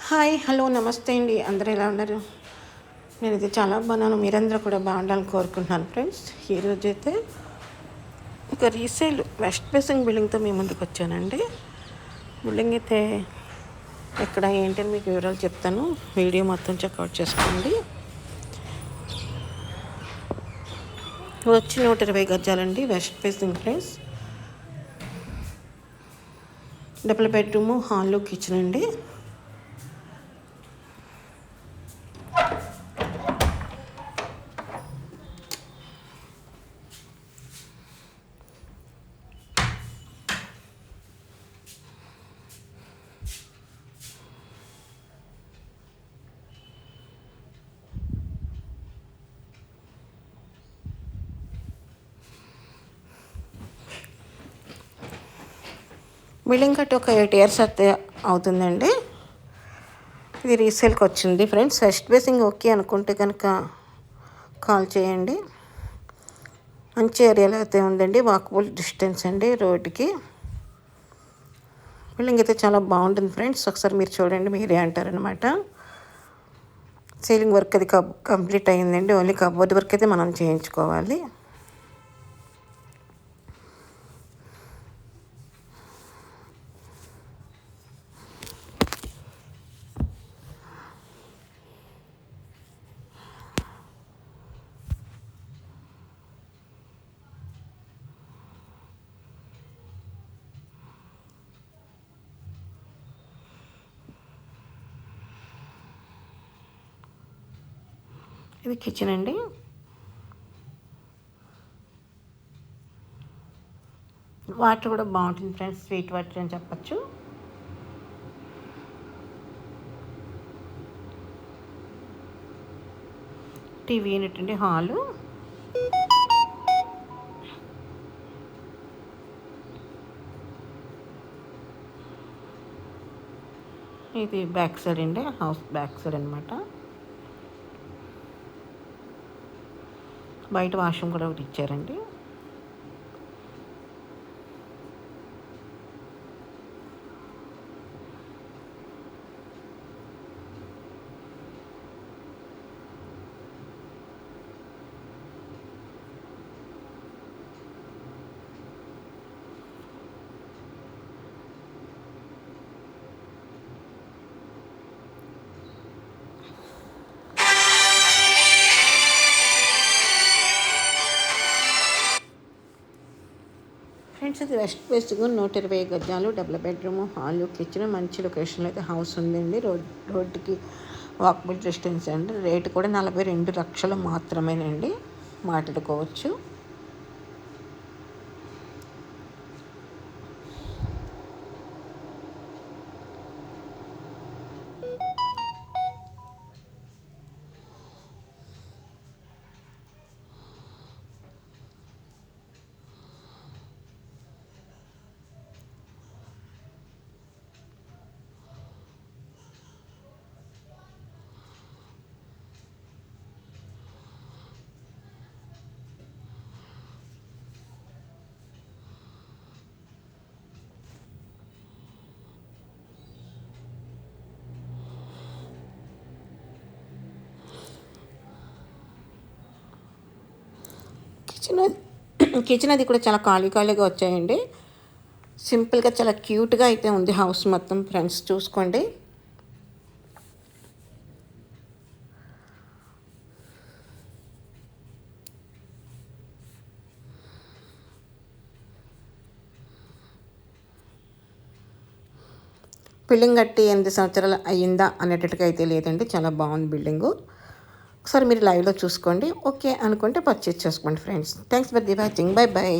Hi hello నమస్తే అండి. అందరూ ఎలా ఉన్నారు? నేనైతే చాలా బాగున్నాను. మీరందరూ కూడా బాగుండాలని కోరుకుంటున్నాను ఫ్రెండ్స్. ఈరోజు అయితే ఒక రీసేల్ వెస్ట్ ఫేసింగ్ బిల్డింగ్తో మీ ముందుకు వచ్చానండి. బిల్డింగ్ అయితే ఎక్కడ ఏంటని మీకు వివరాలు చెప్తాను. వీడియో మొత్తం చెక్అవుట్ చేసుకోండి. వచ్చి 120 గజాలండి. West facing friends. Double bedroom, hall, kitchen అండి. బిల్డింగ్ కట్టి ఒక 8 years అయితే అవుతుందండి. ఇది రీసేల్కి వచ్చింది ఫ్రెండ్స్. వెస్ట్ ఫేసింగ్ ఓకే అనుకుంటే కనుక కాల్ చేయండి. మంచి ఏరియాలో అయితే ఉందండి. వాకబుల్ డిస్టెన్స్ అండి రోడ్డుకి. బిల్డింగ్ అయితే చాలా బాగుంటుంది ఫ్రెండ్స్. ఒకసారి మీరు చూడండి, మీరే అంటారనమాట. సీలింగ్ వర్క్ అది కంప్లీట్ అయ్యిందండి. ఓన్లీ కబోర్డ్ వర్క్ అయితే మనం చేయించుకోవాలి. ఇది కిచెన్ అండి. వాటర్ కూడా బాగుంటుంది ఫ్రెండ్స్. స్వీట్ వాటర్ అని చెప్పచ్చు. టీవీ యూనిట్ అండి. హాలు, ఇది బ్యాక్ సైడ్ అండి. హౌస్ బ్యాక్ సైడ్ అనమాట. బయట వాష్రూమ్ కూడా ఒకటి ఇచ్చారండి. ఫ్రెండ్స్, ఇది వెస్ట్ ఫేసింగ్ 120 గజాలు, డబుల్ బెడ్రూము, హాలు, కిచెన్. మంచి లొకేషన్లో అయితే హౌస్ ఉందండి. రోడ్డుకి వాకబుల్ డిస్టెన్స్ అండి. రేటు కూడా 42 లక్షలు మాత్రమేనండి. మాట్లాడుకోవచ్చు. కిచెన్ అది కూడా చాలా ఖాళీగా వచ్చాయండి. సింపుల్గా చాలా క్యూట్గా అయితే ఉంది హౌస్ మొత్తం ఫ్రెండ్స్. చూసుకోండి. బిల్డింగ్ కట్టి 8 సంవత్సరాలు అయ్యిందా అనేటట్టుగా అయితే లేదండి. చాలా బాగుంది బిల్డింగు. ఒకసారి మీరు లైవ్లో చూసుకోండి. ఓకే అనుకుంటే పర్చేజ్ చేసుకోండి friends. Thanks for the watching. By by.